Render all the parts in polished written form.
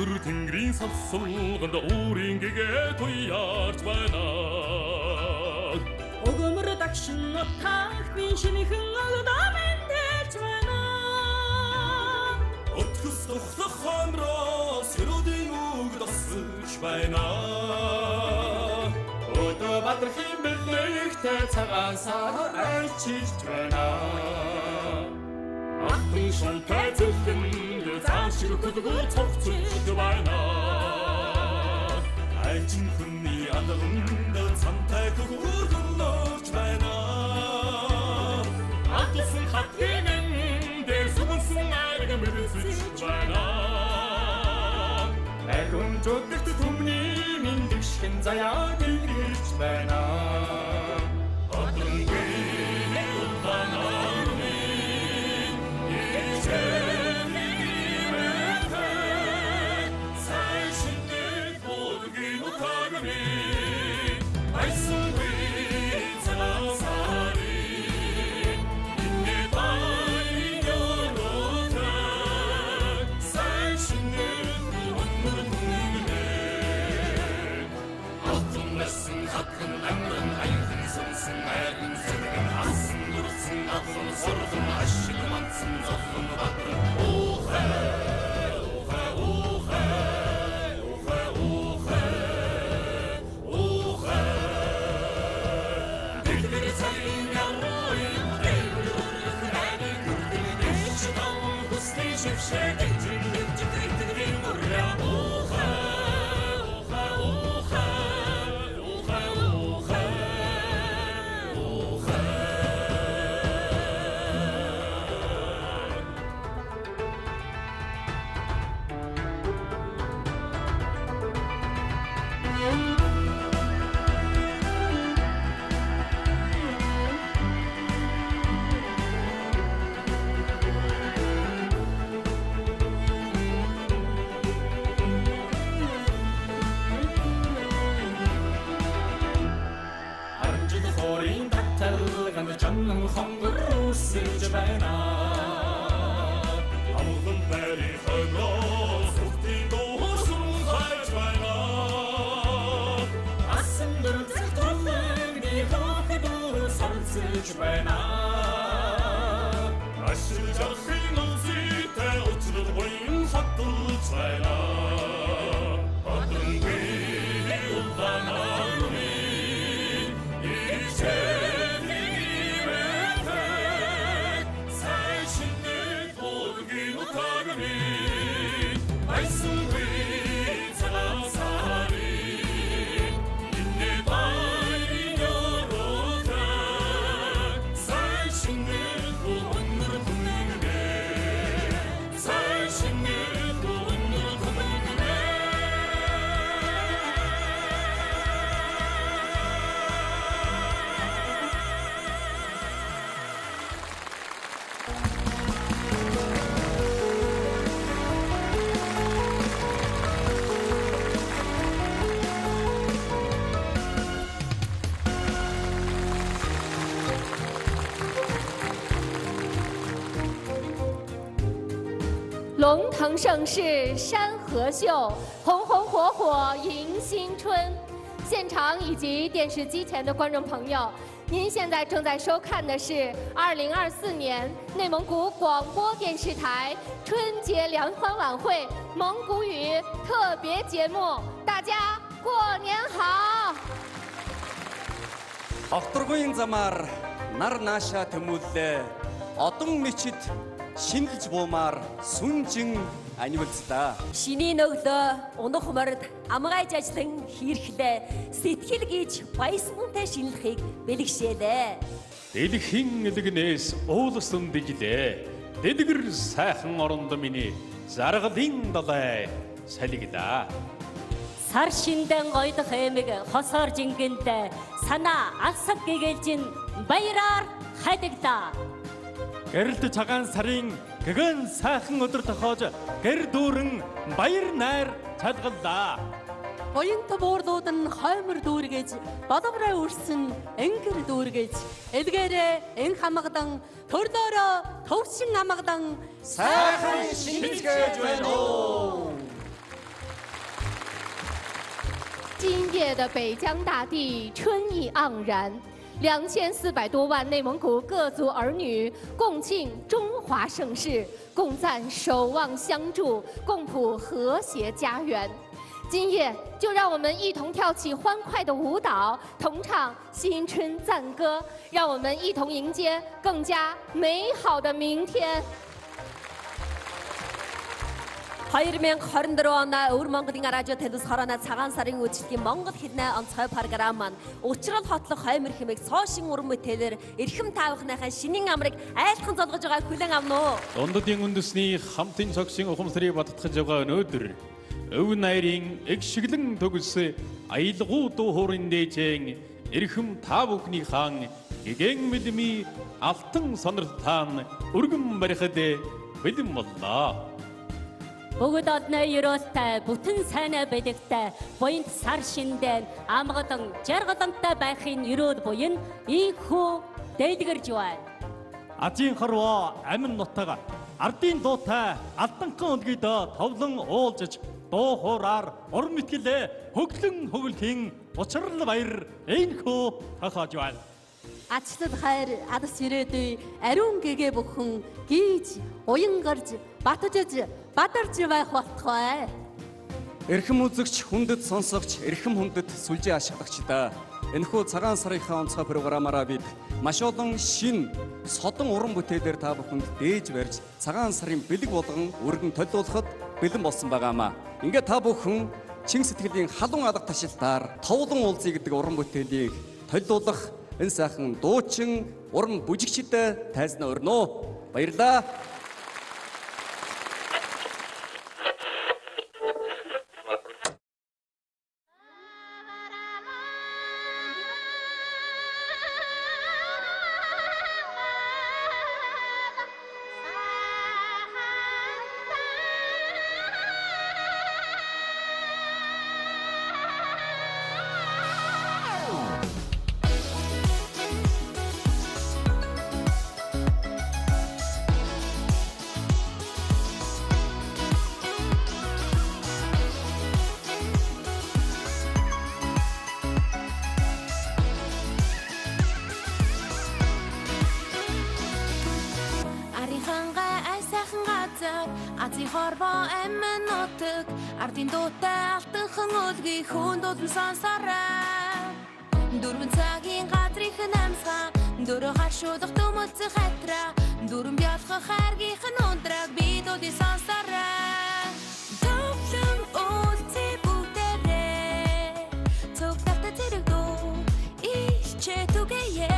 Өдөр тэнгэрийн савсалганд өөрийн гэгээ туяарч байна. Өгөмөр дагшин утгах би шинэхэн агдамын дэж байна. Өтгөс тухлах хонроос хэрүүдийн үг тосч байна. Өдөө бадрахын бэлэгтэй цагаан сар айлчилж байна. Атын шунтай зэлхэн заан шиг хөдгөө цогцолж байна. Айлчин хүнний андаганд цамтай хөргөн норж байна. Атсан хатгэнэн дээр сүгэнсэн айраг мэдсэж байна. Айрын жодогт түмний мэндэгшхэн заяа дэлгэрч байна.龙腾盛世，山河秀，红红火火迎新春。现场以及电视机前的观众朋友，您现在正在收看的是2024年内蒙古广播电视台春节联欢晚会蒙古语特别节目。大家过年好！ Огторгуйн замаар нар нааша тэмүүллээ. Одон мичид шинэлж буумаар сүнжин аниулцдаа. Шинийн өглөө унах морд амгайж ажлан хийрхлээ. Сэтгэл гэж баясан хүнтэй шинэлхийг бэлгшээлээ. Дэлхийн элэгнээс уулсан дижилээ. Дэлгэр сайхан оронд миний заргалын далай салигда. Сар шиндэн гойдох эмэг хосоор жингэнтэй санаа алсаг гэгэлжин баяраар хайдагда. Гэрэлт цагаан сарын гэгэн сайхан өдөр тохиож гэр дүүрэн баяр найр цалгаллаа. Буянт буурлууд нь хоймор дүүргэж, бодовроо үрсэн энгэр дүүргэж, эдгээрээ эн хамгадан, төрлөөрөө төвшин амгадан сайхан шинэлгээж байна уу. 今夜的北疆大地春意盎然，2400多万内蒙古各族儿女共庆中华盛世，共赞守望相助，共谱和谐家园。今夜就让我们一同跳起欢快的舞蹈，同唱新春赞歌，让我们一同迎接更加美好的明天。 2024 оны Өвөр Монголын радио телевиз хорооно цагаан сарын үйлчлэгийн Монгол хэлний онцгой програм маань Учрал хотлох хоймор хэмээх цоошин уран бүтээлээр эрхэм таавахныхаа шинийн амрыг айлтхан золгож байгааг хүлээн авна уу. Дундадын үндэсний хамтын цогсын ухамсарыг баттгаж байгаа өнөөдөр өв найрын эгшиглэн төгс аялгуу дуу хуурын дээжэн эрхэм та бүхнийхэн гэгэн мэдми алтан сонирхтан өргөн барихад бэлэн боллоо. Бүгд одны юроостай бүтэн сайнаа бэлэгтэй буянт сар шиндэн амгадан жаргалантай байхын юроод буян ийхүү дэлгэрж байна. Азийн хорвоо амин нутаг ардын дуутай алданхан өлгийд товлон уулзаж дуу хуураар уран мэтгэлээ хөглөн хөглөхийн учрал баяр энхүү тохиож байна. Ачлал хайр адас ирээдүй ариун гэгээ бүхэн гийж уян гарч батжиж бадарч байх болтугай. Эрхэм үзэгч, хүндэт сонсогч, эрхэм хүндэт сүлжээ ашиглагчдаа энэхүү цагаан сарынхаа онцгой програмаараа бид маш олон шин содон уран бүтээлээр та бүхэнд дээж барьж цагаан сарын бэлэг болгон өргөн толиулахад бэлэн болсон байгаамаа. Ингээд та бүхэн чин сэтгэлийн халуун алга ташилтаар товлон уулзъя гэдэг уран бүтээлийг толиулах энэ сайхан дуучин уран бүжигчдэд тайзнаа өрнөө. Баярлалаа. Азийн хорвоо амин нутаг ардын дуутай алтанхан өлгий хүнд улан сонсороо дөрвөн цагийн газрын амсгаа дөрөв харшуулах төмөлцөх хатраа дөрвөн бялхах хайргийнхэн ундраг бид үүдий сонсороо төвлөн уулзъя бүгдээрээ цог тавтаа зэрэг дуу ичээ түгээе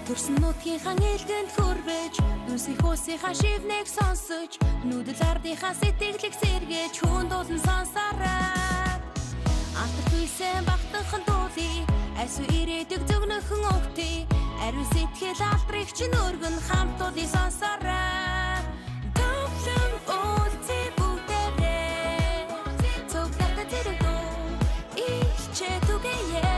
Төрсөн нутгийнхаа ээлгэнд хүрвэж Нүсийн хөөсийнхаа шивнэг сонсож Нүүдэл ардынхаа сэтгэлийг сэргээж Хүнд улан сонсороо Антар хүйсэн багтанхан дуулий Айсу ирээдэг зөвнөхөн өгтий Ариун сэтгэл алдрыг чинь өргөн Хамт уулий сонсороо Төвлөн уулзъя бүгдээрээ Цог тавтаа зэрэг дуу Ичээ түгээе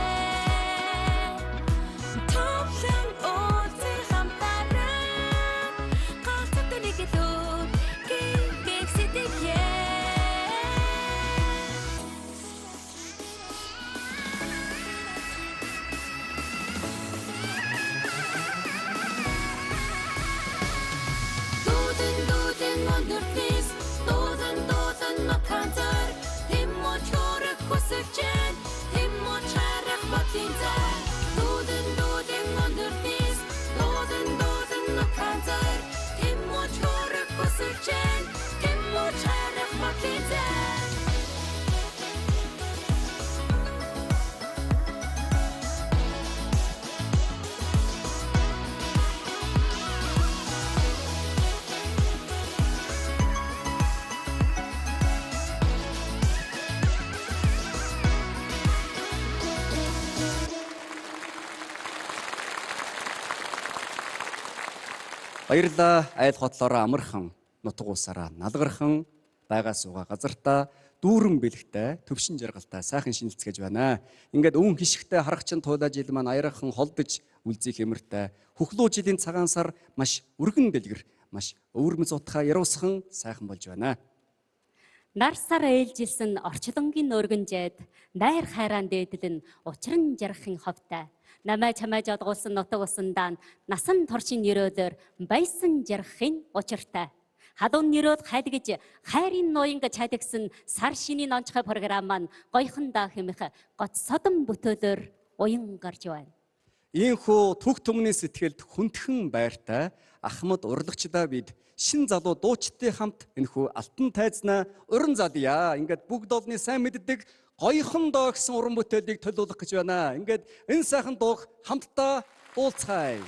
Баярлалаа. Айл хотлороо амархан, нутг усаараа налгархан байгаа суугаа газартаа дүүрэн бэлгтэй, төвшин жаргалтай сайхан шинэлцгээж байна. Ингээд өвөн хишгтэй харагчин туулаа жил маань аярхан холдож үлзий хэмэртэй хөхлөө жилийн цагаан сар маш өргөн дэлгэр, маш өвөрмөц утхаа яруусхан сайхан болж байна. Нар сар ээлжилсэн орчлонгийн өргөнжээд найр хайраан дээдэл нь учран жарахын ховтай. Намай чамай жодгуулсан нутаг усандаа насан туршийн нөрөөлөөр баясан жарахын учиртай. Хадуун нөрөөд хайдгиж хайрын ноёнг чадагсан сар шинийн онцгой програм маань гойхондоо хэмэх гоц содон бүтөөлөөр уян гарч байна. Ийхүү түг түмний сэтгэлд хүндхэн байртай Ахмад урлагчдаа бид шин залуу дуучдын хамт энэхүү алтан тайзнаа уран задъя. Ингээд бүгд олны сайн мэддэг гойхондоо гэсэн уран бүтээлийг төлөвлөх гэж байна. Ингээд энэ сайхан дууг хамтдаа уулзцгаая.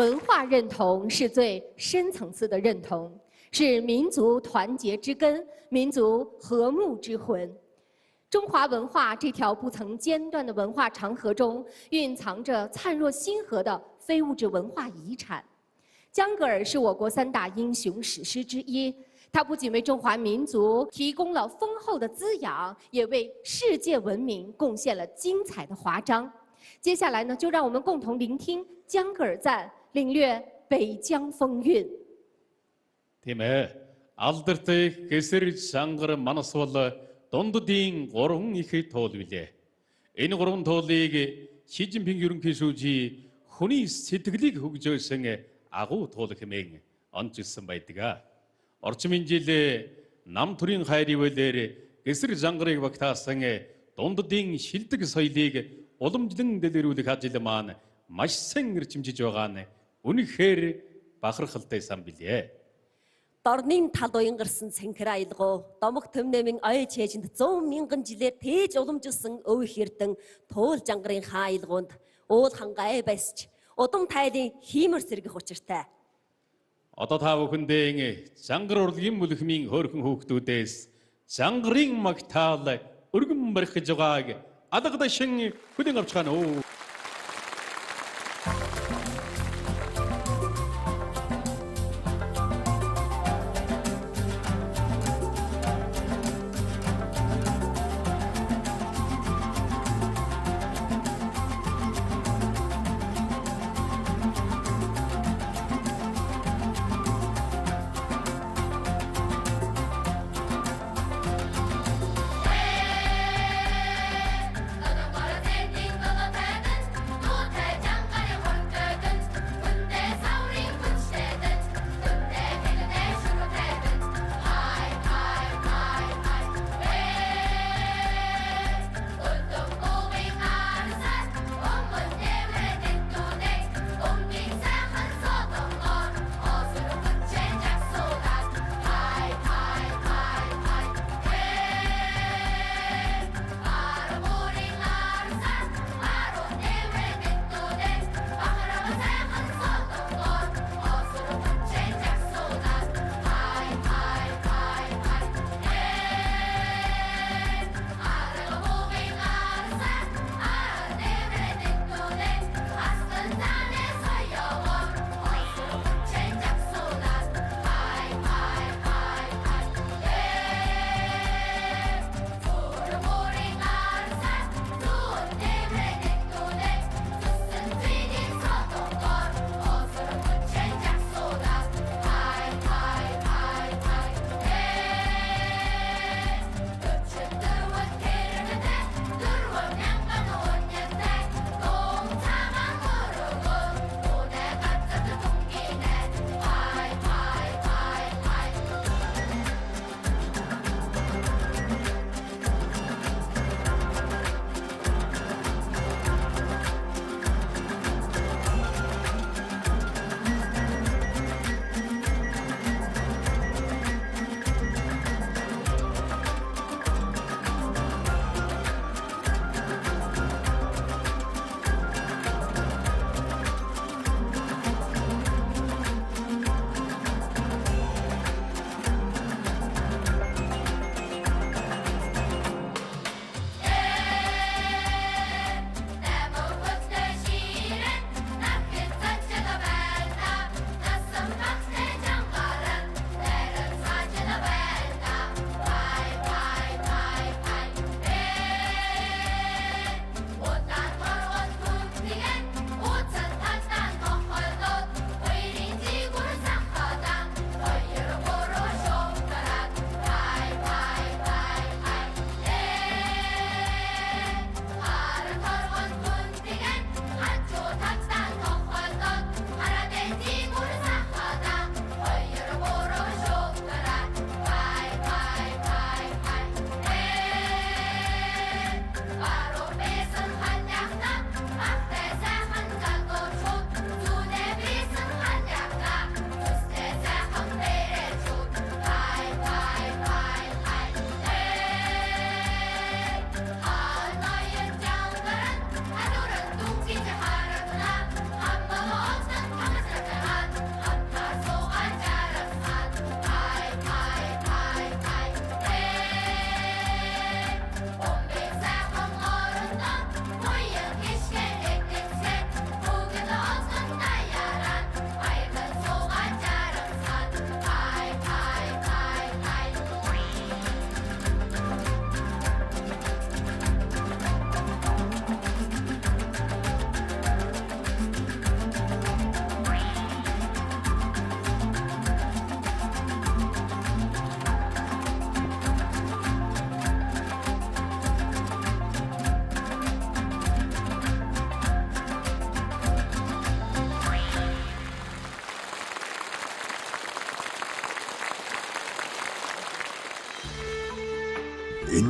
文化认同是最深层次的认同，是民族团结之根，民族和睦之魂。中华文化这条不曾间断的文化长河中，蕴藏着灿若星河的非物质文化遗产。江格尔是我国3大英雄史诗之一，它不仅为中华民族提供了丰厚的滋养，也为世界文明贡献了精彩的华章。接下来呢，就让我们共同聆听江格尔赞，领略北疆风韵。 Тийм ээ. Алдартай гэсэр шангар манас бол дунддын 3 их туул билээ. Энэ 3 туулыг Ши Цзиньпин ерөнхийлөгчийн хүний сэтгэлийг хөгжөөсөн агуу туул хэмээн онцлсон байдаг. Орчмын жил нам төрийн хайрын үйлээр гэсэр жангарыг багтаасан дунддын шилдэг соёлыг уламжлан дэлгэрүүлэх ажил маань маш сайн эрчимжиж байгаа нь үнэхээр бахархалтай сан билээ. Дорны тал уянгарсан цэнхэр аялгуу, домог төмнэмийн ой чэжинд 100 мянган жилээр тээж уламжилсан өв их эрдэн туул жангарын хаан аялгуунд уул хангай байсч удам тайлын хиймэр сэргэх учиртай. Одоо та бүхэндээ жангар урлагийн бүлхмийн хөөрхөн хүүхдүүдээс жангарын магтаал өргөн барих жагааг адагдашин хүлээн авч гана уу.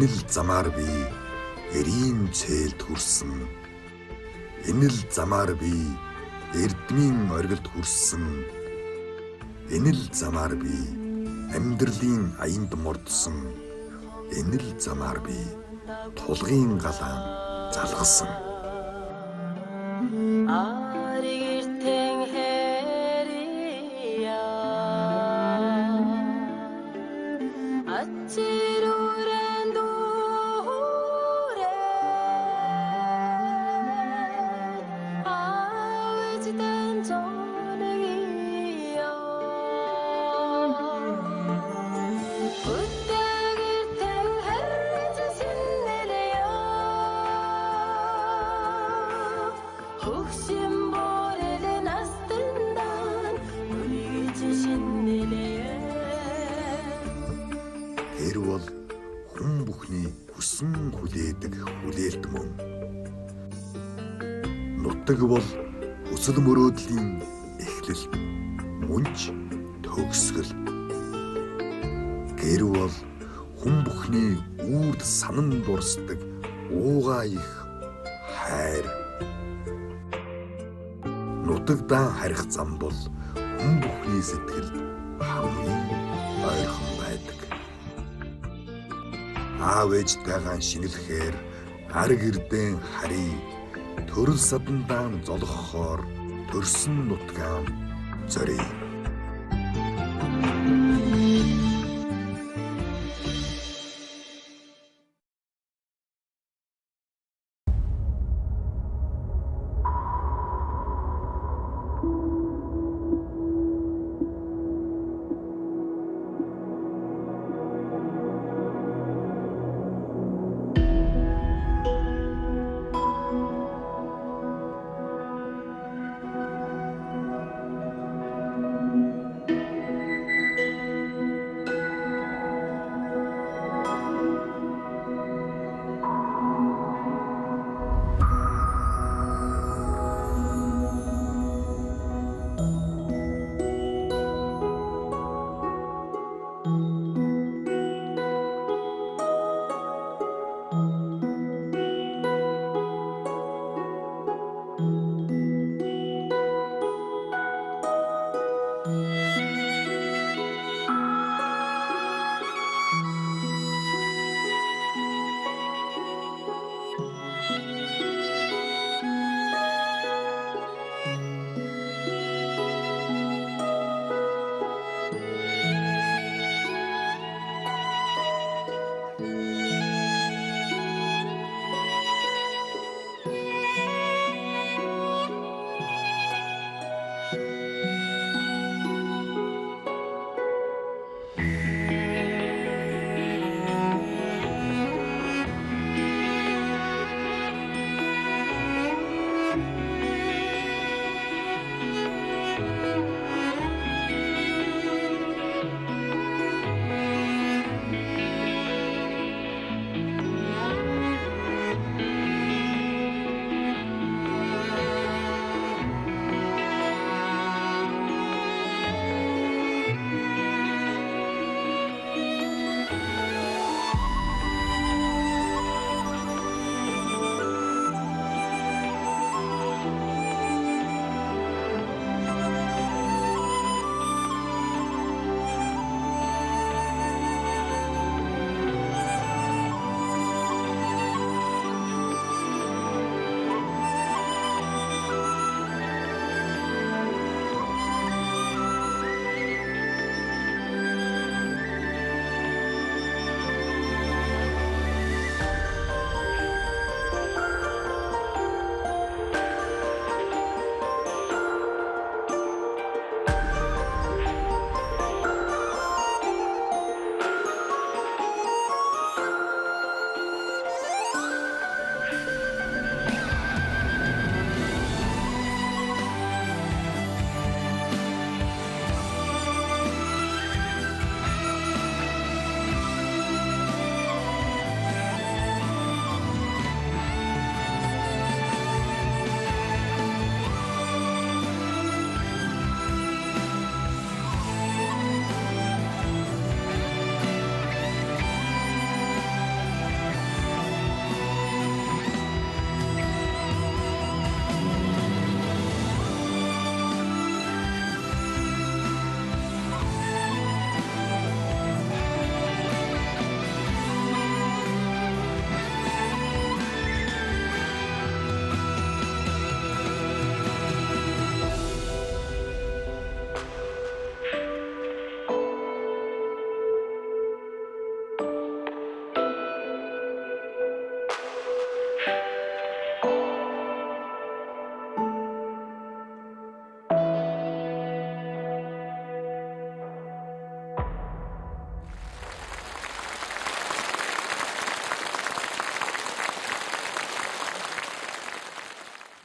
Энэ л замаар би эрийн цээлд хүрсэн. Энэ л замаар би эрдмийн оргилд хүрсэн. Энэ л замаар би амьдралын аянд мордсон. Энэ л замаар би тулгын галаан залгасан. Тэр бол хүн бүхний хүссэн хүлээдэг хүлээлт мөн. Нутаг бол хүсэл мөрөөдлийн эхлэл, мөнч төгсгөл. Гэр бол хүн бүхний үрд санан дурсдаг уугаа их хайр. Нутагдан харих зам бол хүн бүхний сэтгэлд хамгийн ойрхон байдаг. Аав ээжтэйгээ шинэлэхээр ар гэрдэн харий төрөл садандаан золгохоор төрсөн нутгаан зорий.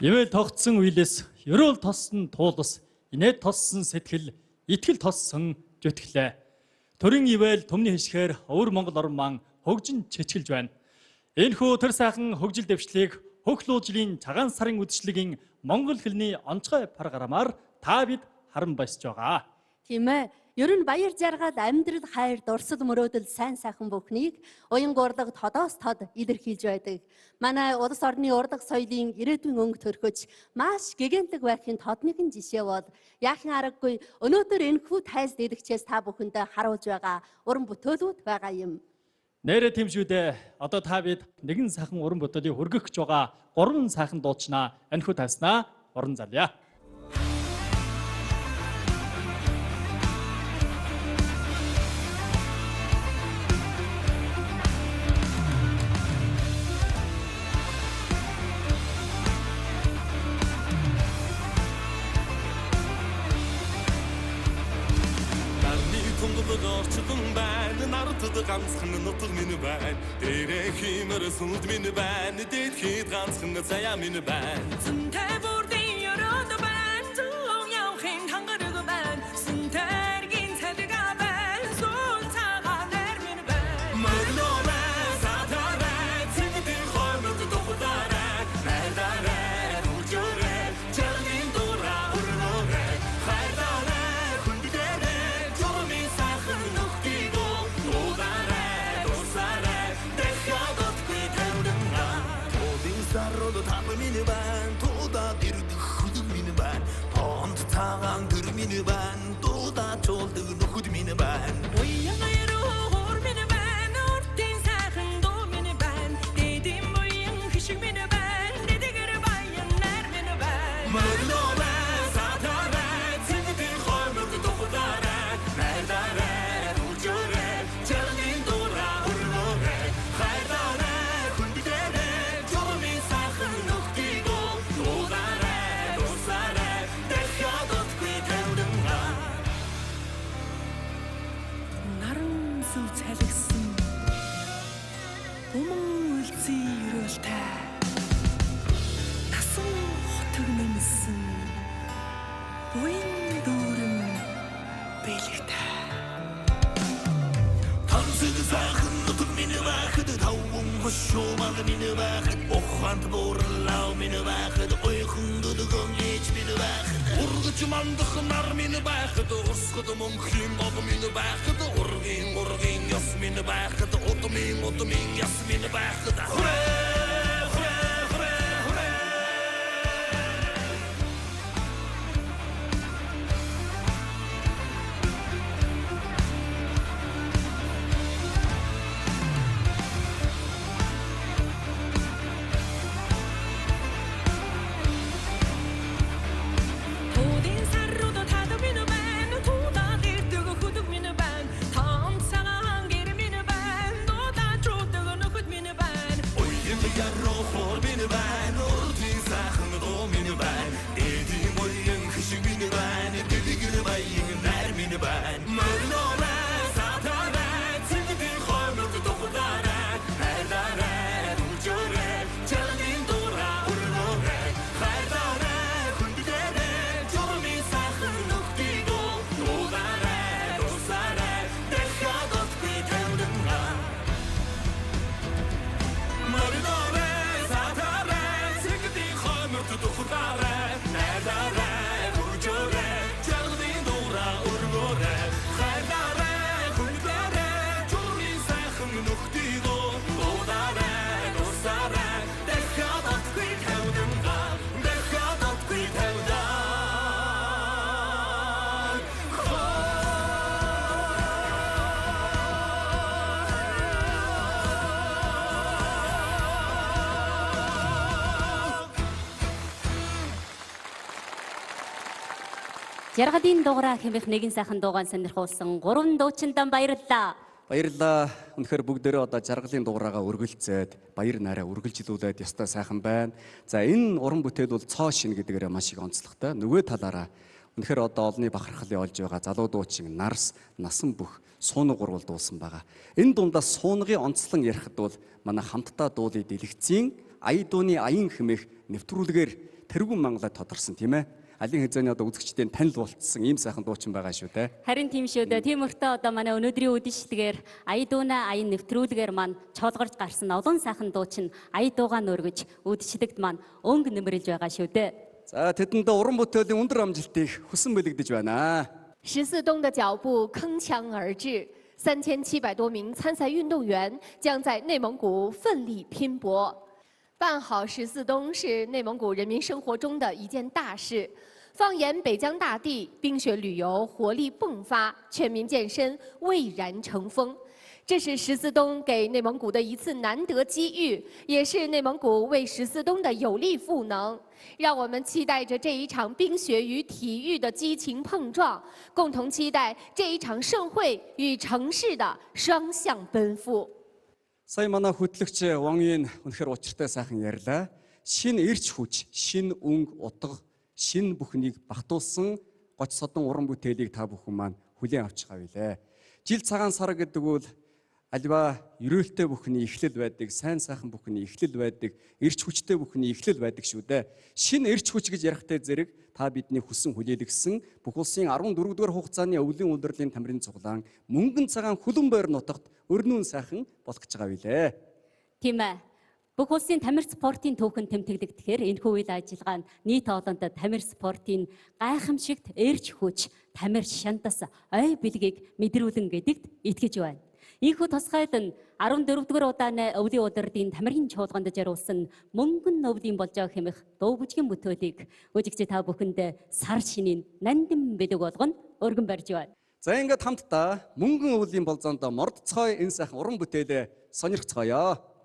Ивэл тогтсон үйлээс ерөөл тоссон туулас, инээд тоссон сэтгэл, итгэл тоссон зүтгэлээ. Төрийн ивэл төмний хишгээр өвөр Монгол орн маань хөгжин чичгэлж байна. Энэхүү тэр сайхан хөгжил дэвшлийг хөхлөөжлийн цагаан сарын үдшилгийн монгол хэлний онцгой програмаар та бид харан босч байгаа. Тийм ээ. Ер нь баяр жаргал амьдрал хайр дурсал мөрөөдөл сайн сайхан бүхнийг уян гурлаг тодоос тод илэрхийлж байдаг. Манай улс орны урлаг соёлын ирээдүйн өнгө төрхөж маш гэгэнтэг байхын тод нэгэн жишээ бол яахын аргагүй өнөөдөр энэхүү тайлд дэлгэчээс та бүхэндээ харуулж байгаа уран бүтээлүүд байгаа юм. Нэрэ тийм шүү дээ. Одоо та бид нэгэн сайхан уран бүтээлийг хүргэх гэж байгаа 3 сайхан дуудчнаа энэхүү тайснаа уран залъя. Ганцхан нутаг минь байна. Дээрээ химэр сүлд минь байна. Дэлхийд ганцхан цаяа минь байна. Сүнтэй бүрдийн өрөөнд байна. Зүүн явахын хангараг байна. Сүнтэргийн цадгаа байна. Сүн цагаан нэр минь байна. Мөрнөрөө сатараа цэгдэн хоймод тухтараа. Найдараа үжөрөө чаргийн дураа өрнөрөө. Хайдараа хүндээрээ чормын сайхан нутгийг минь байна, туда дэрдэх хөдөг минь байна, тоонд цагаан гэр минь байна, туда чуулдаг нөхөд минь байна. Уян гэрүүр минь байна, уртын сайхан дуу минь байна, дэдэм уян хишиг минь байна, дэдэгэр баян нар минь байна. Мөрнөрөө сатараа цэгдэн хоймод тухтараа, найдараа үжөрөө чаргийн дураа өрнөрөө, хайдараа хүндээрээ чормын сайхан цалгсан өмнө үлцэн өрөөлтэй насан хотог нэмсэн уян дүүрэн бэлэгтэй тансаг сайхан нутаг минь байхад таван хошуумаг минь байхад ухаанд буурлаа минь байхад ойхон дудгон ээж минь байхад ургаж мандах нар минь байхад урсгад мөнхийн бог минь байхад ургийн яс минь байхад удмын яс минь байхад Жаргалын дугаараа хэмэх нэгэн сайхан дуугаан сонирхуулсан 3 дуучиндан баярлалаа. Баярлалаа. Үнэхээр бүгдээрээ одоо жаргалын дугаараа үргэлжлээд баяр нараа үргэлжлүүлээд ёстой сайхан байна. За энэ уран бүтээл бол цоо шин гэдгээр маш их онцлогтой. Нөгөө талаараа үнэхээр одоо олонний бахархлыг олж байгаа залуу дуучин Нарс, Насан бүх суунаг гурвал дуулсан байгаа. Энэ дундаас суунагын онцлон ярихад бол манай хамтдаа дуулыг дэлгэцийн ая дууны аян хэмээх нэвтрүүлгээр тэргүүн мангалаа тодорсон тийм ээ. Алийн хэзээний одоо үзэгчдийн танил болцсон ийм сайхан дуучин байгаа шүү дээ. Харин тийм шүү дээ. Тийм өртөө одоо манай өнөөдрийн үдшилтэгээр ая дууна аян нэвтрүүлгээр маань чуулгарч гарсан олон сайхан дуучин ая дуугаа нөргөж үдшилтэгт маань өнгө нэмэрлж байгаа шүү дээ. За тэдэндээ уран бүтээлийн өндөр амжилтыг хүсэн бэлэгдэж байна. 14冬的脚步铿锵而至，3700多名参赛运动员将在内蒙古奋力拼搏。办好14冬是内蒙古人民生活中的一件大事。放眼北疆大地，冰雪旅游活力迸发，全民健身蔚然成风。这是14冬给内蒙古的一次难得机遇，也是内蒙古为14冬的有力赋能。让我们期待着这一场冰雪与体育的激情碰撞，共同期待这一场盛会与城市的双向奔赴。 Сая манай хөтлөгч Вонгийн үнэхээр учиртай сайхан ярьлаа. Шинэ эрч хүч, шинэ өнгө, утга, шинэ бүхнийг багтуулсан гоч содон уран бүтээлийг та бүхэн маань хүлээн авч гавьлээ. Жил цагаан сар гэдэг бол альва ерөөлтэй бүхний эхлэл байдаг, сайн сайхан бүхний эхлэл байдаг, эрч хүчтэй бүхний эхлэл байдаг шүү дээ. Шинэ эрч хүч гэж ярихтай зэрэг та бидний хүссэн хүлээлгсэн бүх улсын 14-р хугацааны өвлийн улирлын тамирын цуглаан мөнгөн цагаан хүлэн бойр нутагт өрнүүн сайхан болох гэж байгаа билээ. Тийм ээ. Бүх улсын тамир спортын түүхэн тэмдэглэгдэхээр энэхүү үйл ажиллагаа нь нийт олонд тамир спортын гайхамшигт эрч хүч, тамир шантас, ой бэлгийг мэдрүүлэн гэдэгт итгэж байна. Ийхүү тусгайд нь 14-р удааны өвлийн улирлын тамирын чуулганд жаруулсан мөнгөн өвлийн болж байгаа хэмэх дуу бүжгийн бүтээлийг үжигч та бүхэнд сар шинийн нандин бэлэг болгоно өргөн барьж байна. За ингээд хамтдаа мөнгөн өвлийн болзоонд мордцгой энэ сайхан уран бүтээлээ сонирхцгоё.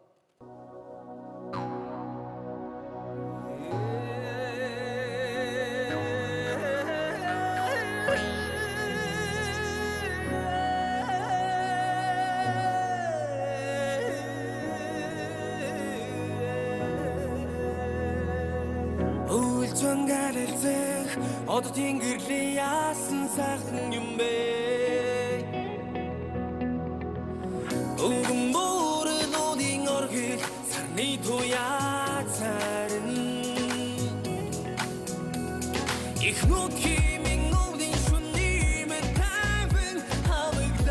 어두 팅글리 야슨 사흥 윤배 우금 모른 오딩 얼굴 산이 도야 자른 이흐노키 밍노딩 슈님의 답은 하백다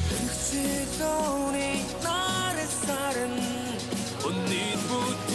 흑지도니 나를 사른 언니 붙은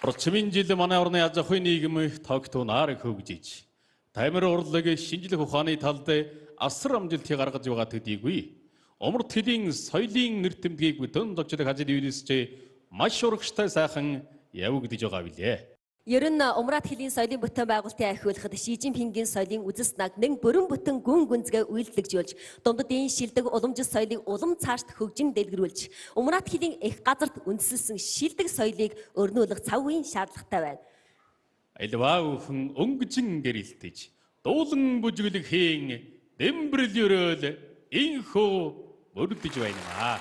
Орчмын жил манай орны аж ахуйн нийгэм тогтунаар хөгжиж, тамир урлаг шинжлэх ухааны талд асар амжилтыг гаргаж байгаа төдийгүй Умард хэдийн соёлын нэр тэмдгийг бүтэн зохицох ажил үйлсч маш урагштай сайхан явагдаж байгаа билээ. Ер нь Умрат хэлний соёлын бүтээн байгуулалтын ахиулахад Ши Жинпингийн соёлын үзэс наг нэг бүрэн бүтэн гүн гүнзгээ үйлдэлжүүлж, дундадын шилдэг уламжис соёлыг улам цаашд хөгжин дэлгэрүүлж, Умрат хэлний их газарт үндэслэсэн шилдэг соёлыг өрнүүлэх цаг үеийн шаардлагатай байна. Альва өхөн өнгөжин гэрэлтэж, дуулан бүжиглэх хийн дэмбэрэл өрөөл инхөө мөрдөж байна.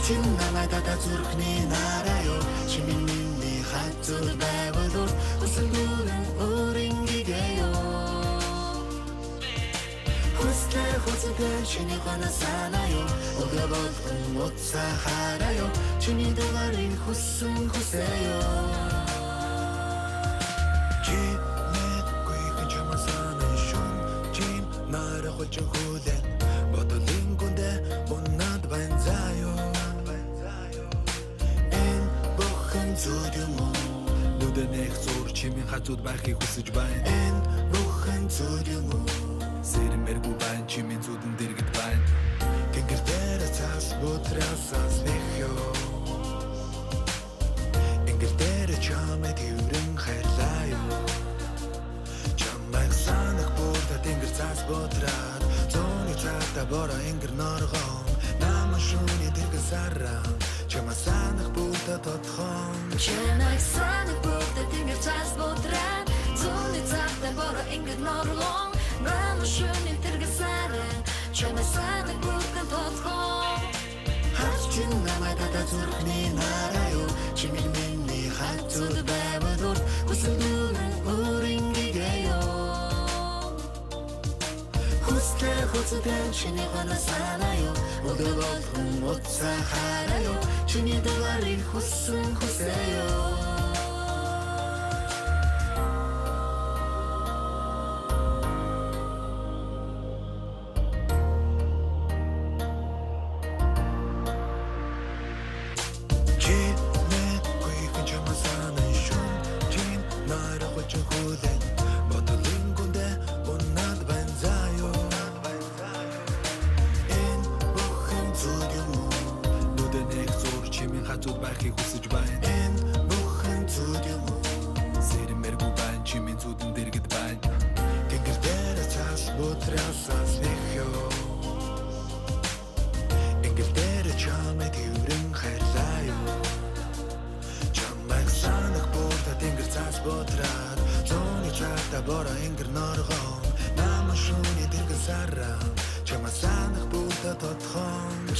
Харчин намайг дата зүрхний нараа юу чимийн миний хатур байвал хүсэл дүүрэн өөрийн гигэё Хүсэлтэй чиний хана санаё Огобот моца хараё чиний дэгарыг хүссэн хүсэё Чи мэдгүй хэмжээ санаа шун чин нараа хоч хулэ бодолин гүндэ унаад банзаё эн бохон зүдүмө нүдэнэх зур чимийн хазууд байхыг хүсэж байна эн бохон зүдүмө Сэрмэргүй байна чимийн зүдэн дэргэд байна Тэнгэр дээр цаас ботрасаас нэхё Энгэр дээр чамайг юрэн хайрлаё Чамайг санах бүрдэ тэнгэр цаас ботраад Зоны цаата бора энгэр норгон Нама шүний дэргэн сараа Чамайг санах бүрдэ тодхон Чамайг санах бүрдэ тэнгэр цаас ботраад Зоны цаата бора энгэр норгон Нама шүний дэргэн сараа Чамайг санах бүрдэ тодхон Харчин намайг дата зүрхний нараа юу чимийн миний хатур байвал хүсэл дүүрэн өөрийн гигэё Хүсэлтэй чиний хана санаа юу Огобот моца хараа юу чиний дэгарыг хүссэн хүсэё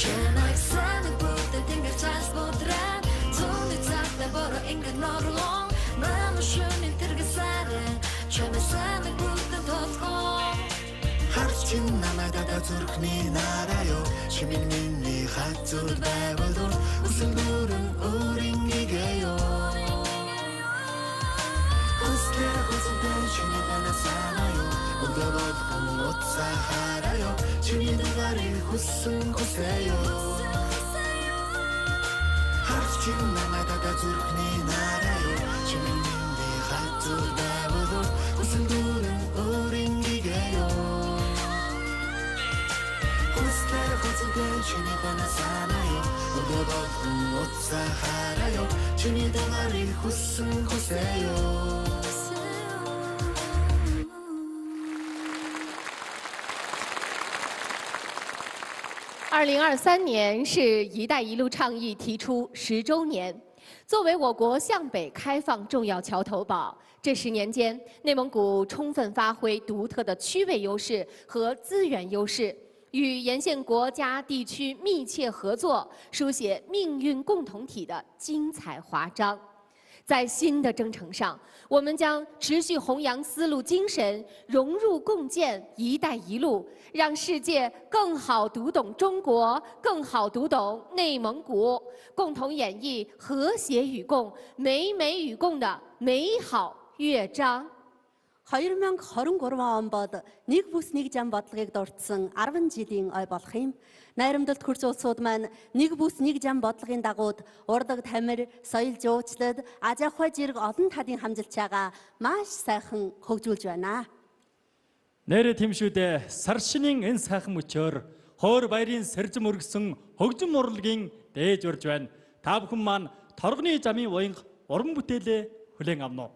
Чамайг санах бүрдэ тэнгэр цаас ботраад Зоны цаата бора энгэр норгон Нама шүний дэргэн сараа Чамайг санах бүрдэ тодхон Харчин намайг дата зүрхний нараа юу чимийн миний хатур байвал хүсэл дүүрэн өөрийн гигэё Хүсэлтэй чиний хана санаа юу Огобот моца хараа юу чиний дэгарыг хүссэн хүсэё Харчин намайг дата зүрхний нараа юу чимийн миний хатур байвал хүсэл дүүрэн өөрийн гигэё Хүсэлтэй чиний хана санаа юу Огобот моца хараа юу чиний дэгарыг хүссэн хүсэё 2023年是“一带一路”倡议提出10周年。作为我国向北开放重要桥头堡，这10年间，内蒙古充分发挥独特的区位优势和资源优势，与沿线国家地区密切合作，书写命运共同体的精彩华章。在新的征程上，我们将持续弘扬丝路精神，融入共建“一带一路”，让世界更好读懂中国，更好读懂内蒙古，共同演绎和谐与共、美美与共的美好乐章。 2023 он бод нэг бүс нэг зам бодлогыг дурдсан 10 жилийн ой болох юм. Найрамдалт хөрс улсууд маань нэг бүс нэг зам бодлогын дагуу урдаг тамир, соёл жуучлал, аж ахуй зэрэг олон талын хамжилчаагаа маш сайхан хөгжүүлж байна. Нэрэ тэмшүүдэ сар шинийн энэ сайхан мөчөөр хоор баярын сэржим өргөсөн хөгжим урлагийн дээж урж байна. Та бүхэн маань торгоны замын уянга уран бүтээлээ хүлээн авна уу?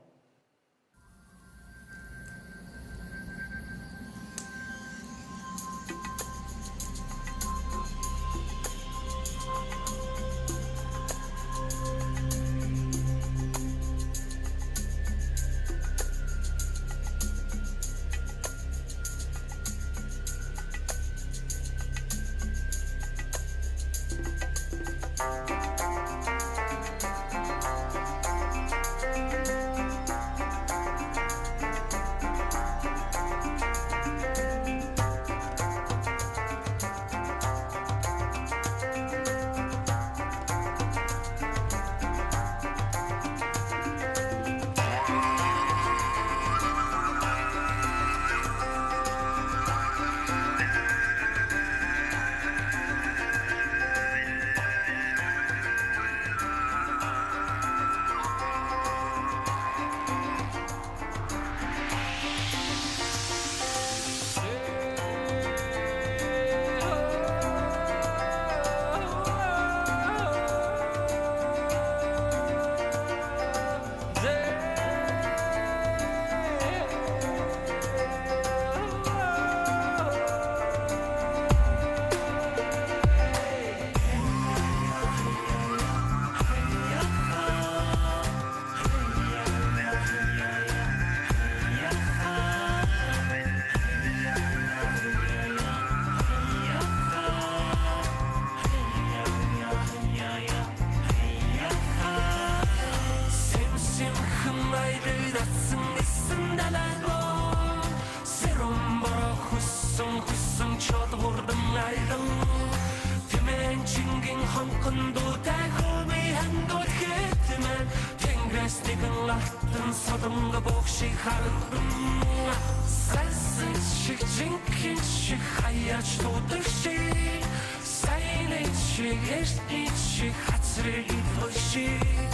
Жинхэнэ шиг хаяач дуудаг шиг Сайн шиг эртний шиг хацрыг идвэшиг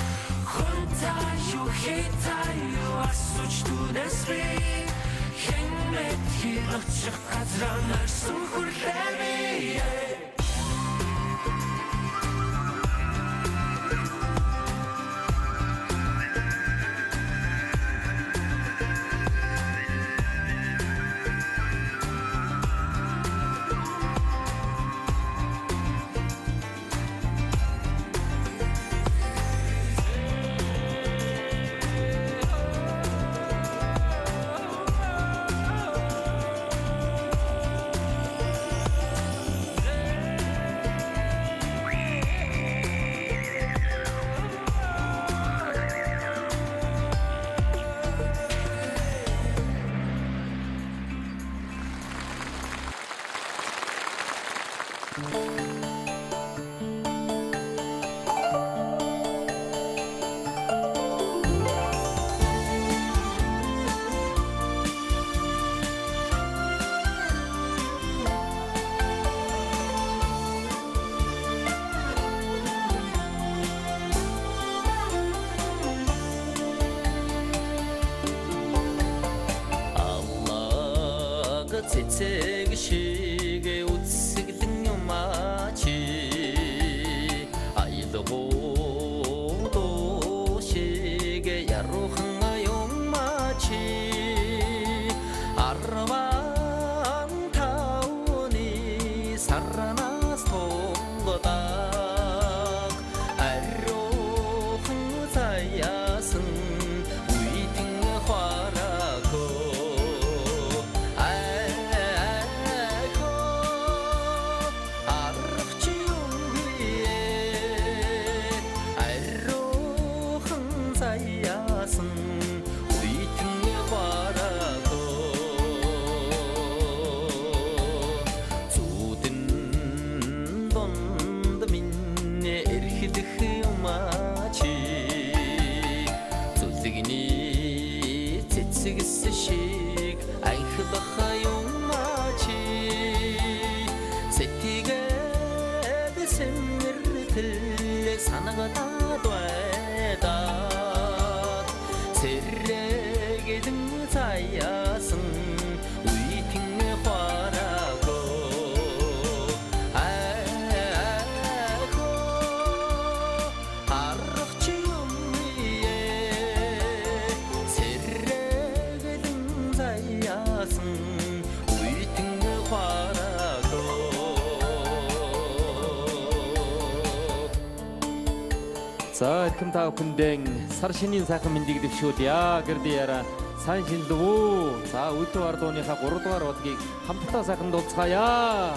Хонтаа юу хитаа юу асууж түнэс би Хэмэт хилочих газраа нарсан хүлээвээ цэцэг шиг үсгэлэн юмачи айлгуу шиг ярухан юмачи арван тауны сарнаас тонгодаг арухан заяасан үйтэн хварако шиг анхлах юмачи сэтгээд сэмэртэл санагадаад байда сэрэгэн заяасан үйтэн хвараго арахч юмие үйтэн хвараго За эрхэм та бүхэндээ сар шинийн сайхан мэндийг дэвшүүлье. Гэрдияра сайн шинэлвүү. За өдөө ардууныхаа 3 дугаар удгийг хамтдаа сайхан дуулцгаая.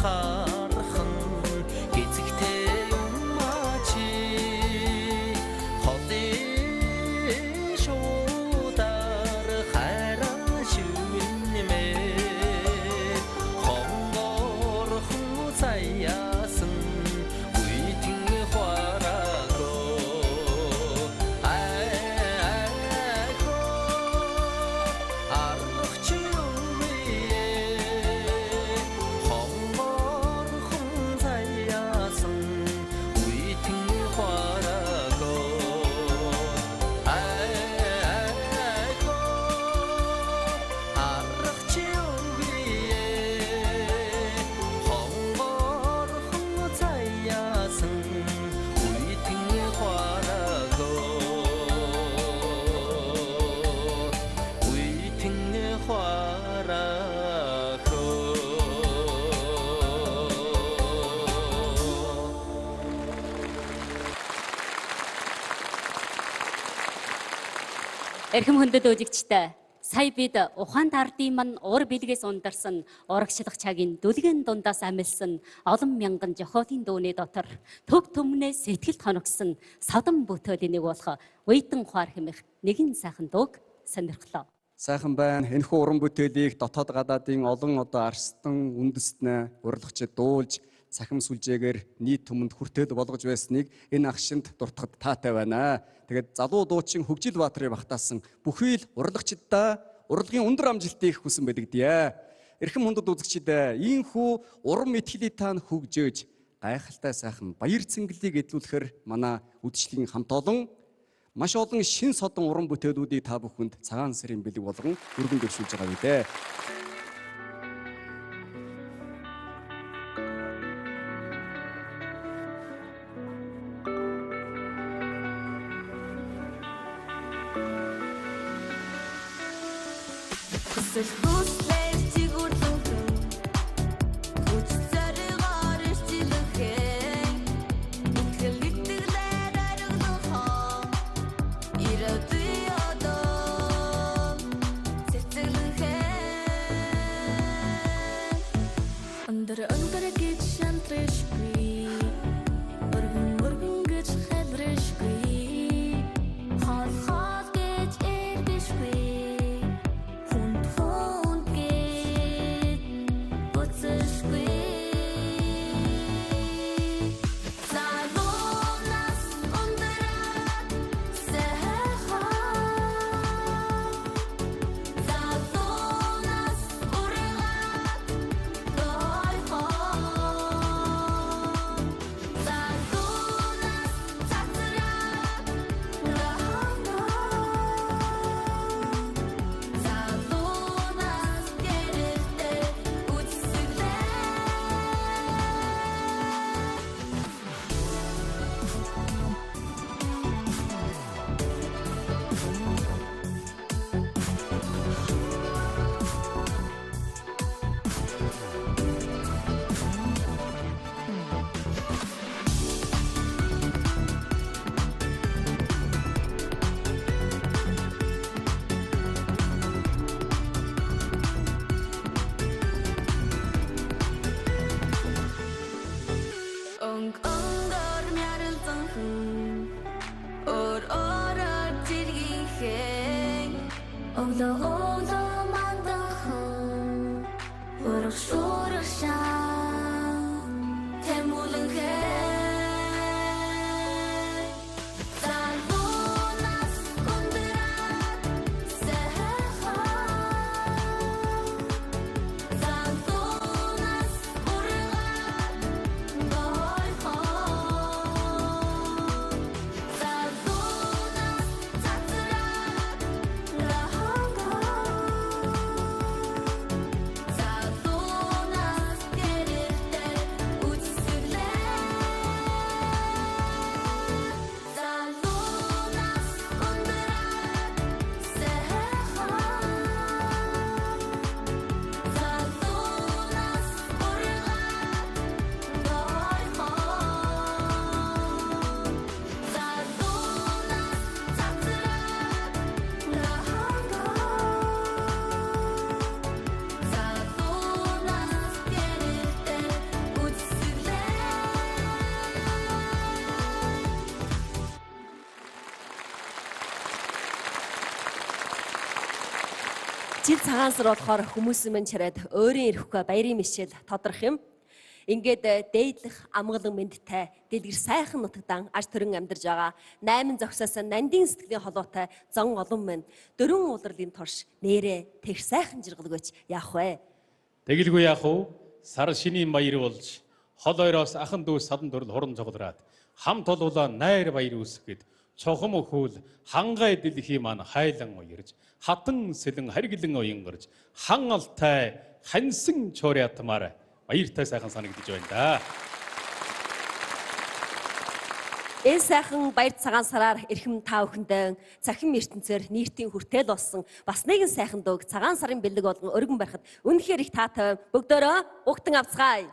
хархан эцэгтэй юмачи хотын шуудаар хайраа шивнэмэ хонгорхон заяасан үйтэн хвараго Эрхэм хөндөд үзэгчтэй Сая бид ухаанд ардын мань уур бэлгээс ундарсан урагшлах цагийн дүлгэн дундаас амилсан олон мянган жохоотын дууны дотор төг төмнөөс сэтгэлд хоногсон содон бүтээлийн нэг болох Уйтан хуар хэмэх нэгэн сайхан дууг сонирхлоо. Сайхан байна. Энэхүү уран бүтээлийг дотоод гадаадын олон арстан үндэстнээ урлагчид дуулж цахим сүлжээгээр нийт түмэнд хүртэл болгож байсныг энэ ах шинд дуртахад таатай байна. Тэгээд залуу дуучин Хөгжил Баатарын багтаасан бүхий л урлагчидаа урлагийн өндөр амжилтыг хүсэн байлгдъя. Эрхэм хүндэт үзэгчидээ ийхүү уран мэтгэлийг та хөгжөөж гайхалтай сайхан баяр цэнгэлийг эдлүүлэхээр манай үдшлийн хамт олон маш олон шин содон уран бүтээлүүдийг та бүхэнд цагаан сарын бэлэг болгон өргөн дэвшүүлж байгаа үү. Жил цагаан сар болохоор хүмүүс мань чараад өөрийн ирэхгүй баярын мишэл тодрох юм. Ингээд дээдлэх амгалан мэндтэй дэлгэр сайхан нутагдан аж төрөн амьдарж байгаа 8 зогсоос нандин сэтгэлийн холбоотой зон олон мань дөрвөн улирлын турш нэрээ тэгш сайхан жиргалгүйч яах вэ? Тэгэлгүй яах вэ? Сар шинийн баяр болж хол ойроос ахан дүү садан төрөл хуран цогдораад хамт олуулаа найр баяр үүсгэхэд цохом өхөөл хангай дэлхий маань хайлан уярж хатан сэлэн харгэлэн уянгарч хан алтай хансан чориатмаар баяртай сайхан санагдаж байна да. Энэ сайхан баяр цагаан сараар эрхэм та бүхэндээ цахим ертөнцөөр нийтийн хүртэл болсон бас нэгэн сайхан дууг цагаан сарын бэлэг болгон өргөн барихад үнэхээр их таатай бүгдөө угтан авцгаая.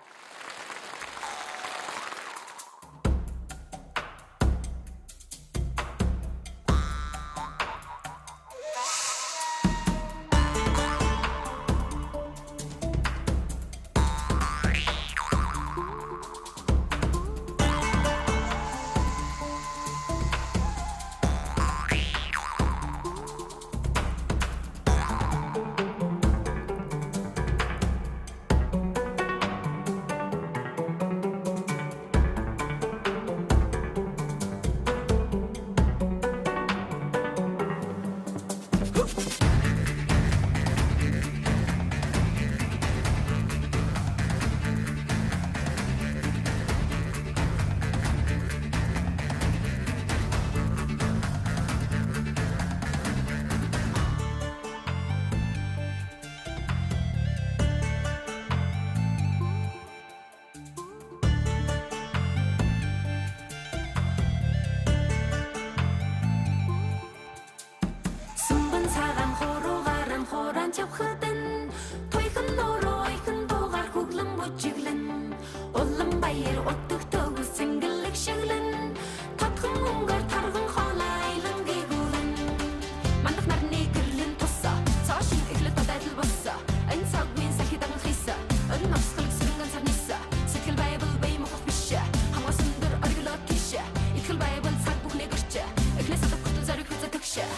хорон чавхадан тойхон норойхон дугаар хөглөн бүжиглэн улам баяр утдаг төгс сингэлэг шиглэн татхан өнгөр тархан хоолайлан гигүрэн мандах нарны гэрлэн туссаа цаашин эхлэх тадал боссаа энэ цаг минь сахидан хисаа өн насхал сүнгэн сарниса сэтгэл байбал бай мохох бишээ хамгасан дөр оргилоо тишээ итгэл байбал цаг бүхнээ гэрчээ эхлээс татхтун зарыг хүзэ төгшээ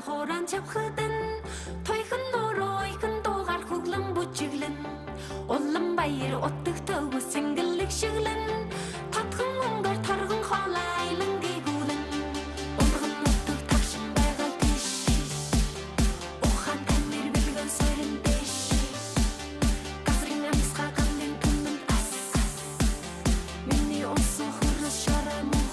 хорон чавхадан тойхон норойхон дугаар хөглөн бүжиглэн улам баяр утдаг төгс сингэлэг шиглэн татхан өнгөр тархан хоолайлан гигүрэн урган утдаг тагшин байгаа тийш ухан тамир бэлгэн сэрэн дэш газрын амсга гандын түмэн ас миний онсон хурас шарамух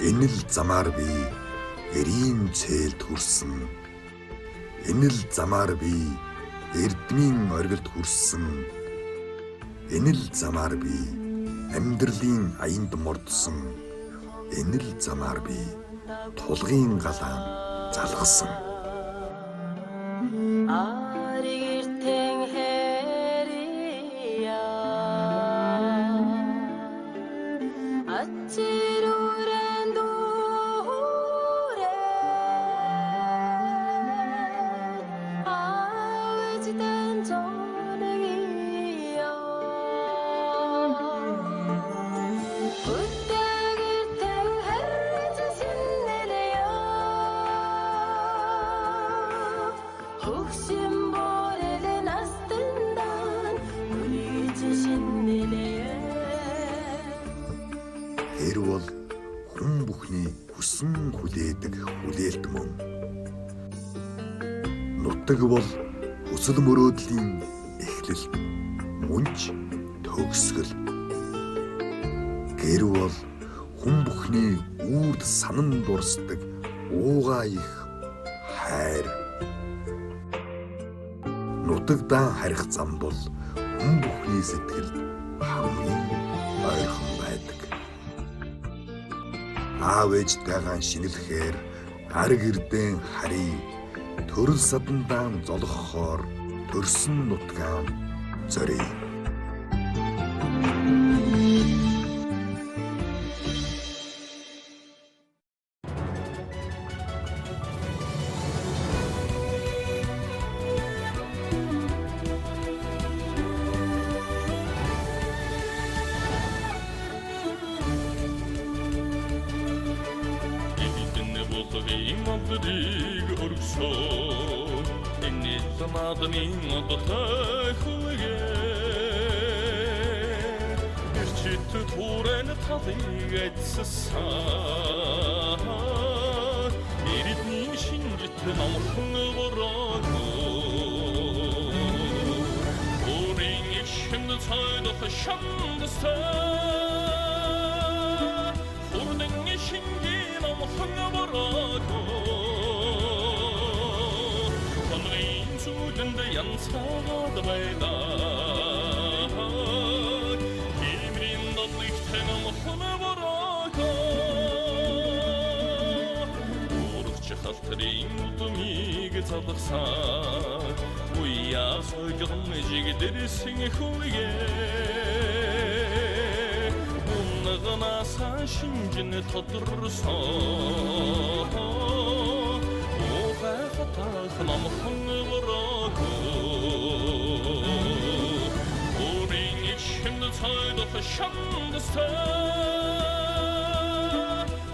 Энэ л замаар би эрийн цээлд хүрсэн. Энэ л замаар би эрдмийн оргилд хүрсэн. Энэ л замаар би амьдралын аянд мордсон. Энэ л замаар би тулгын галаан залгасан. Тэр бол хүн бүхний хүссэн хүлээдэг хүлээлт мөн. Нутаг бол хүсэл мөрөөдлийн эхлэл, мөнч төгсгөл. Гэр бол хүн бүхний үрд санан дурсдаг уугаа их хайр. Нутагдан харих зам бол хүн бүхний сэтгэлд хамгийн ойрхон байдаг. Аав ээжтэйгээ шинэлэхээр ар гэрдэн харий төрөл садандаан золгохоор төрсөн нутгаан зорий. Админ одотой хүлэгээ эрчит туурын талыг эцсэн ирдний шинжит намхан бороо өөрийн ишхэнд цайдах шандастаа хүрдэн шинжийн намхан бороо хонгийн зүудэнд янцаад байдаа химрийн дадлэгт намхан бороо халтрын удмыг залгасаа уяа сойгон жигдэрсэн хүүгээ унганаасаа шинжин тодорсон оохай хатах намхан бороо өөрийн ишхэнд цайдах шандастаа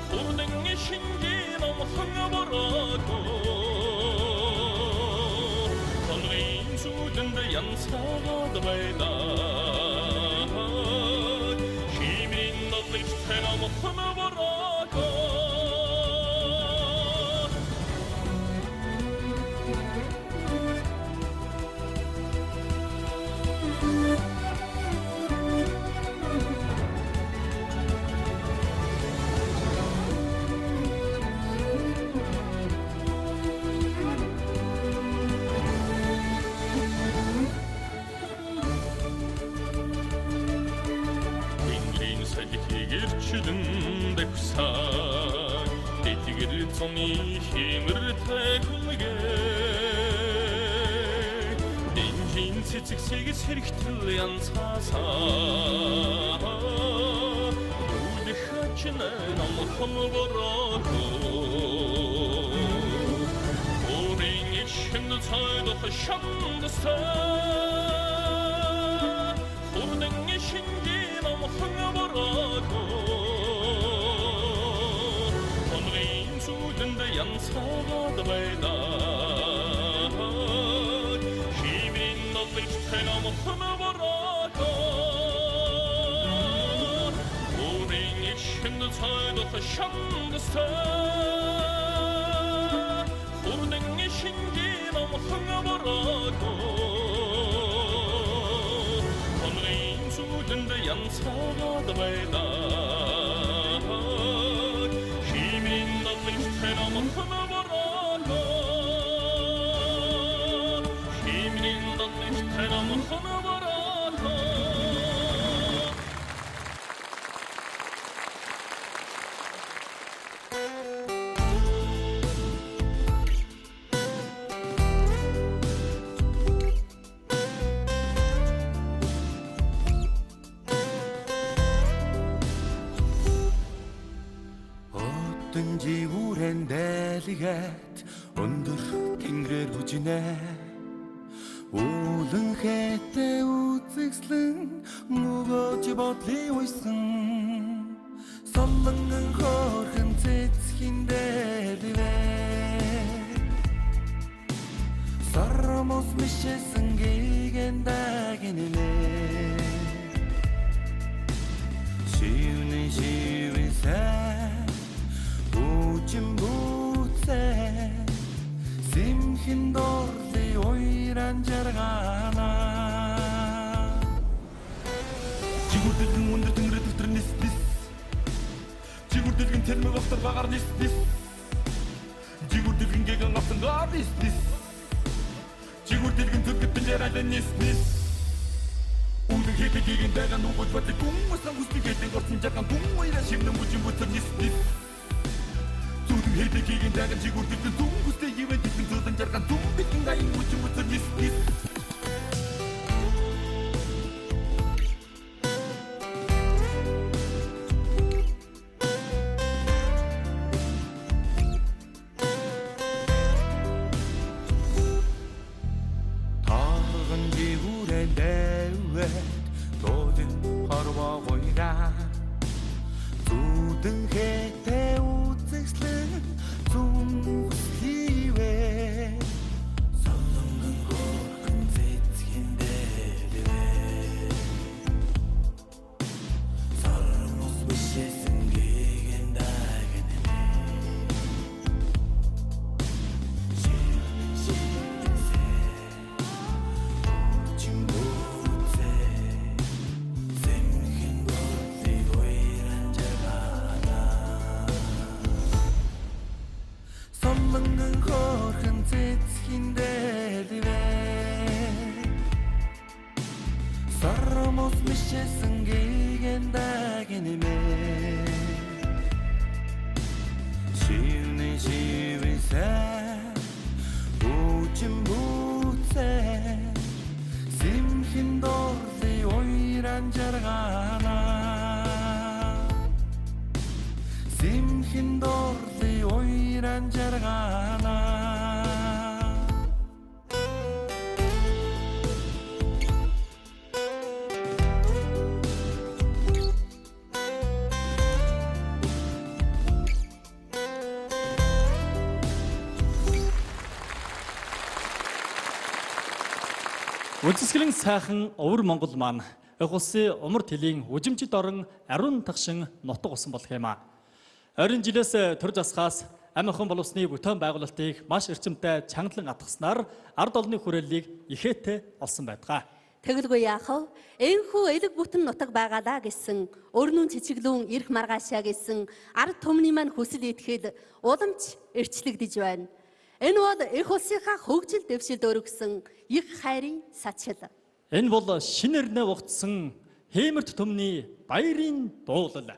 хүрдэн шинжин намхан хонгийн зүудэнд янцаад байдаа химийн дадлэгт намхан бороо гэрчлэн дэвсаа тэтгэр цоны химэртэй хүлгээ дэнжин цэцэгсийг сэрэгтэл янцаасаа үлдэх хачна намхан бороо өөрийн ишхэнд цайдах шандастаа хүрдэн шинжин намхан бороо хонгийн зүудэнд янцаад байдаа химийн дадлэгт намхан бороо өөрийн ишхэнд цайдах шандастаа хүрдэн шинжин намхан бороо хонгийн зүудэнд янцаад байдаа химийн дадлэгт намхан бороо химийн дадлэгт намхан бороо Живүүрэн дээлгээд өндөр тэнгэрээр хүжинэ үүлэн хэтэ үзэгслэн нөгөөж бодлын уйсан солонгон хорхон цэцхийн дээлвэ сарамос мишэсэн гэгэндагинэ шивнэ сай Ujimbuце simhin dorli oiran jargana Жигүрдэлгэн өндөр тэнгэрээ төвтөр нис Жигүрдэлгэн тэрмэг автар багаар нис Жигүрдэлгэн гэгэн автан гар нис Жигүрдэлгэн төлгөттэн жарайлан нис Үүдэн хэпэ гэгэн дайган нүгөж батлыг гүн усан хүсний хэтэн горцын жарган гүн уйран шивнэн ужимбутер нис Хэдэ гэгэн дайган жигүрдэлгэн дүн хүстэй ивэн дэлгэн зөөдөн жарган дүн битэн гаян ужимбутер нис Сармос мишсэн гэгэндэг нэмэ Шивний шивэсэ Үчим бүцэ Симхин дорли ойран жаргана Симхин дорли ойран жаргана Үзэсгэлэн сайхан өвөр Монгол маань их улсын умар тэлийн үжимчид орон ариун тагшин нутаг усан болох юм а. Ойрын жилээс төр засгаас амь охин боловсны бүтээн байгуулалтыг маш эрчимтэй чангалан атгаснаар ард олонны хүрээллийг ихээтэй олсон байдаг. Тэгэлгүй яах вэ? Энхүү элэг бүтэн нутаг байгаадаа гэсэн өрнүүн цэцэглүүн эрх маргаашаа гэсэн ард түмний маань хүсэл итгэл уламж эрчлэгдэж байна. Энэ бол их улсынхаа хөгжил дэвшилд өргөсөн их хайрын сачил. Энэ бол шинэ эрнээ угтсан Хэмэрт түмний баярын дуулал.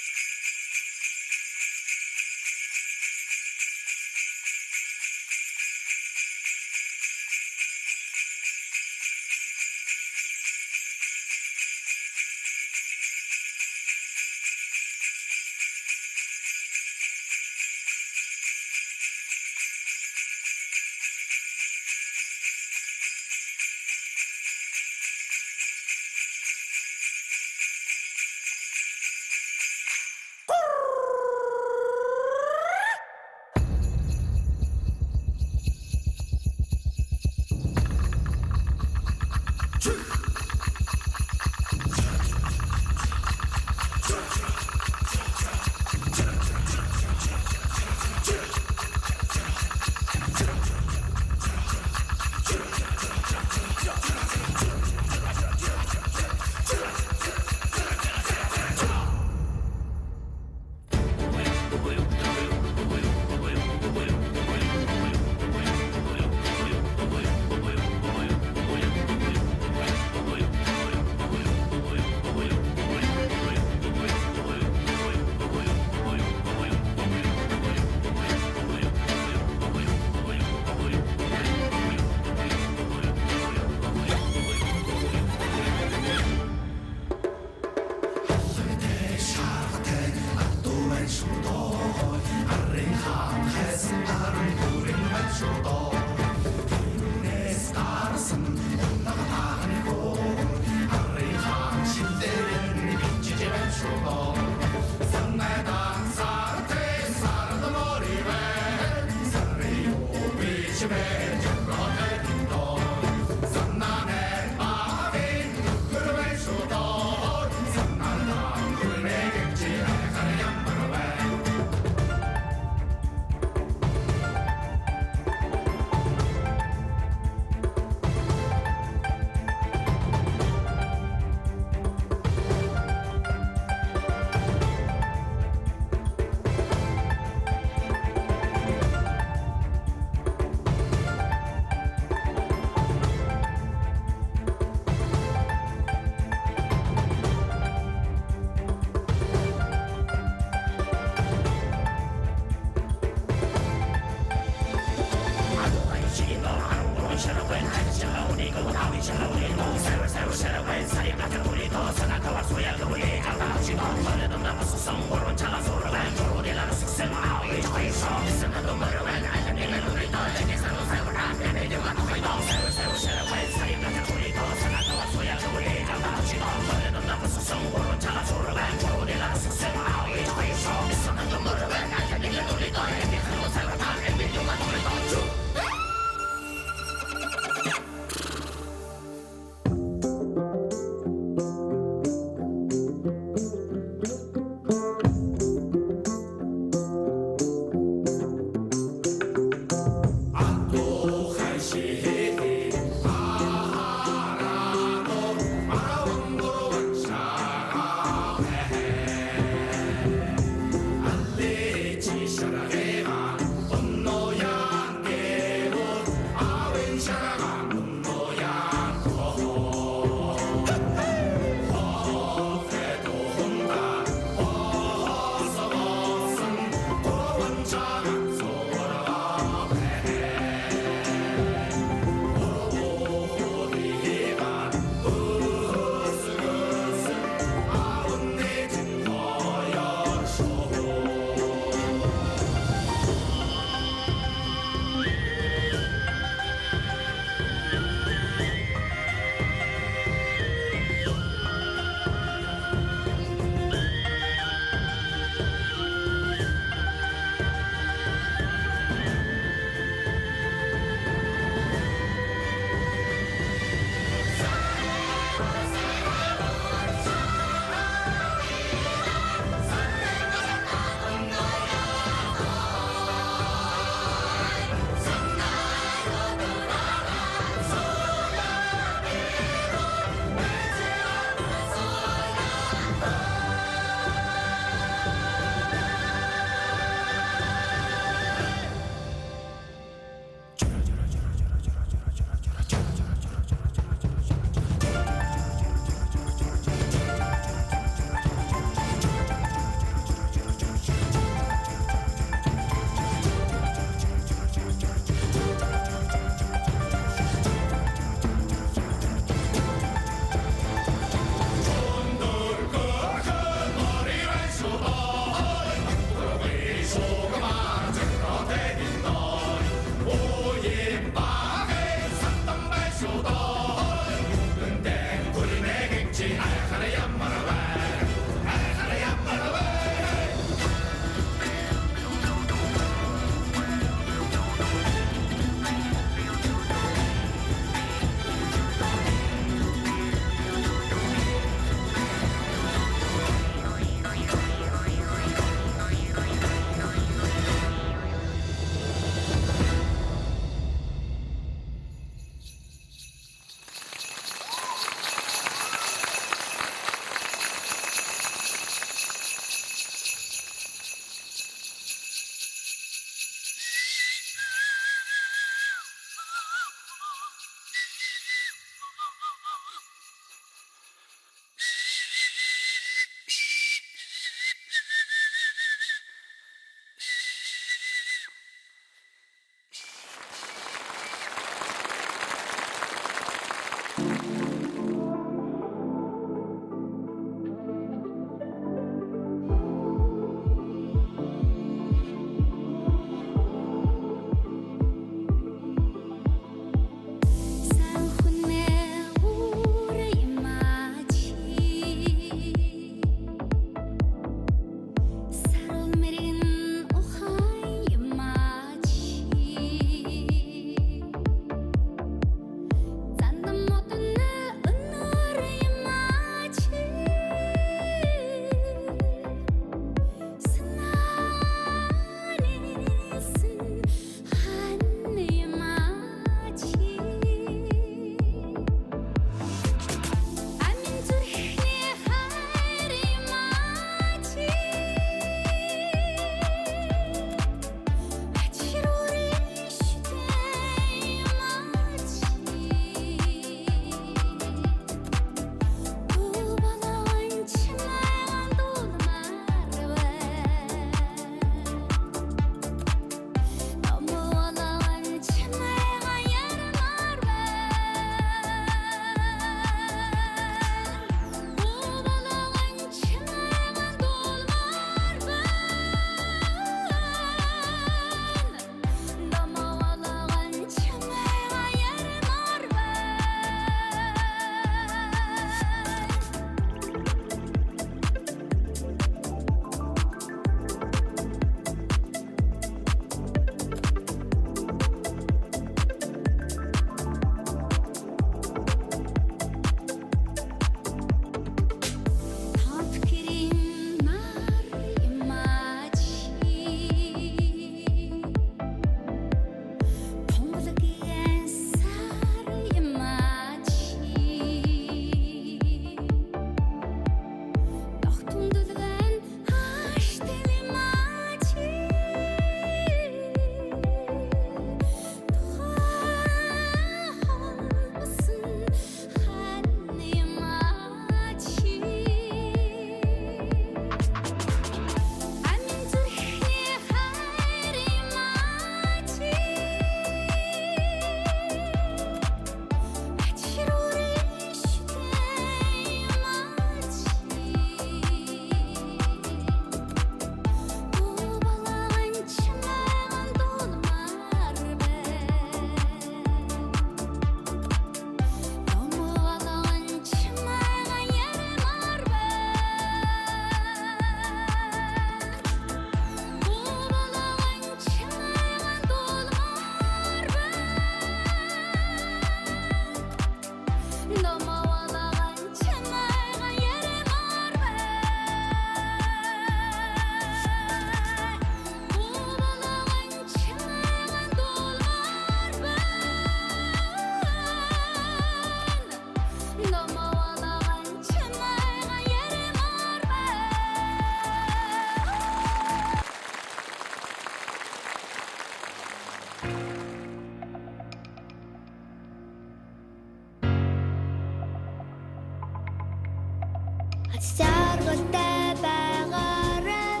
Саргалтай байгаарай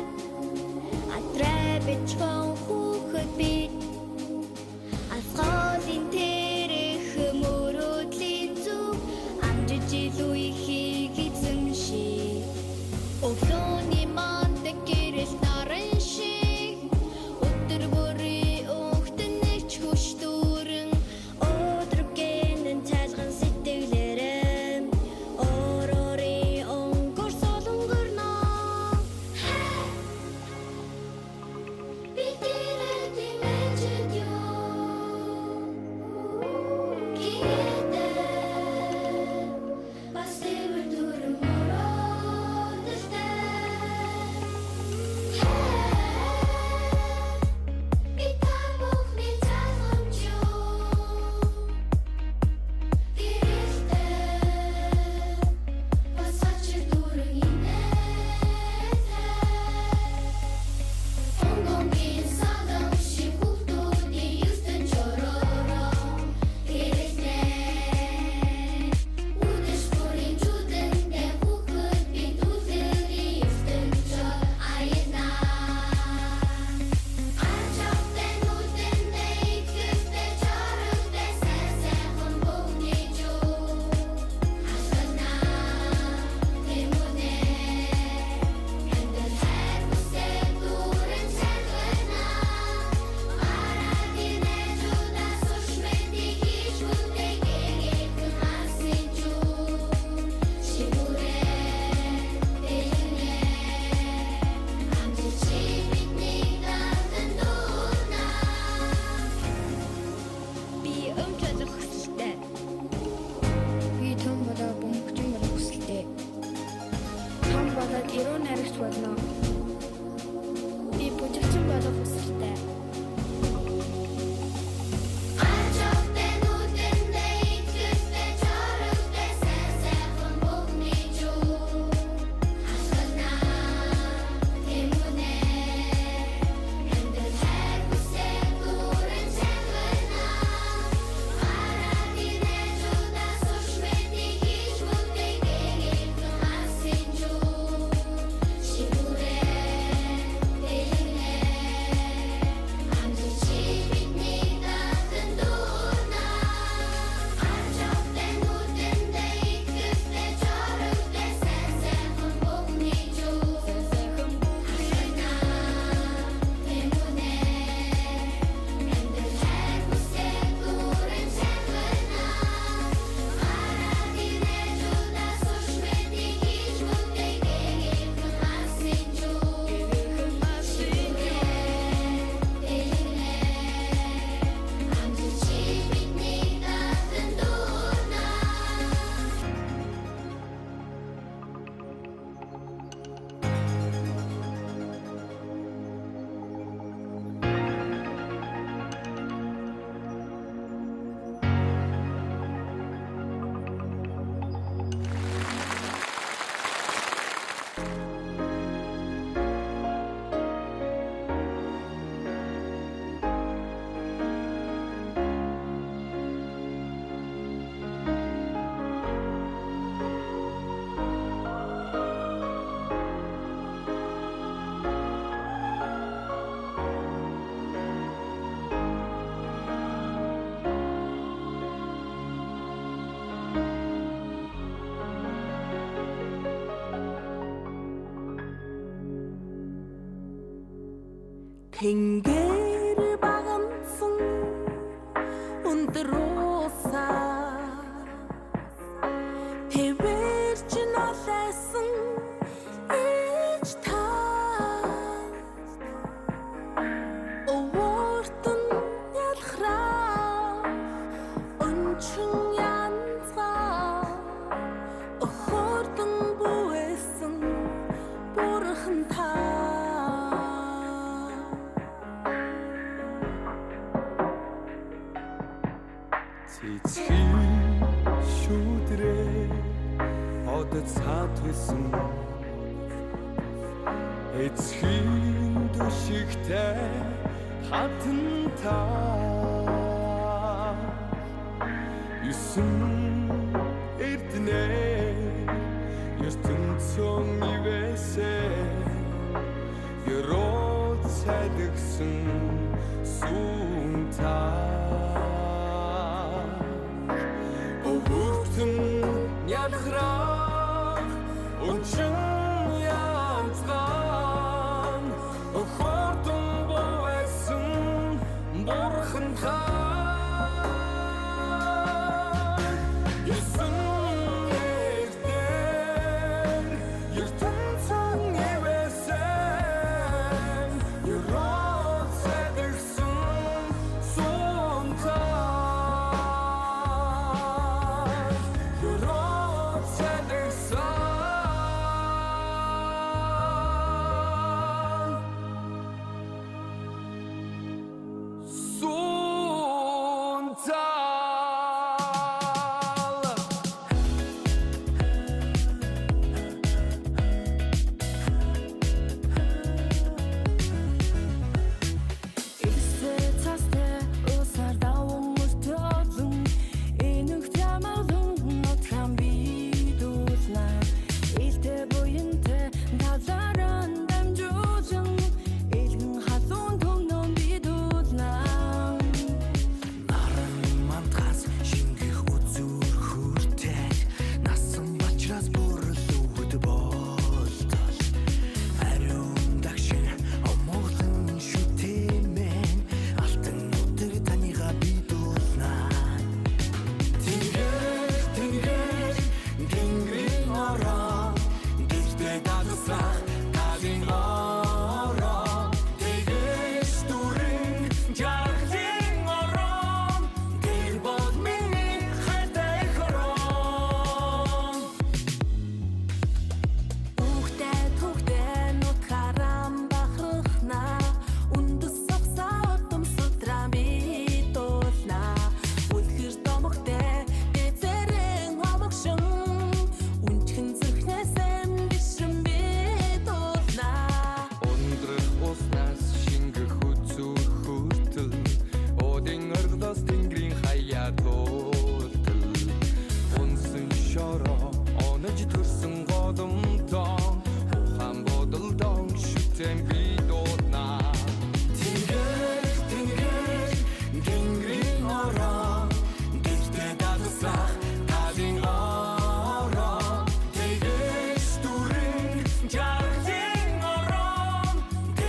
Атрай бичгэн хүүхэд бид Алхолын тэрэх мөрөөдлийн зүг Амжиж илүү ихийг эзэмший Өглөөний мандаг гэрэл наран шиг Өдөр бүрийн өнгөтөн нэгч хүч дүүрэн Өдрөгэн цайлган сэтгэлээрэн Орори онгор солонгор тэнгэр багамсан өндөр уусаа тэвэрч наласан ич та овортон ялхраа өнчин янцгаа охортон буэсэн бурхан та Цэцгийн шүүдрээ одод цаад байсан эцгийн төшигтэй хатан та юусэн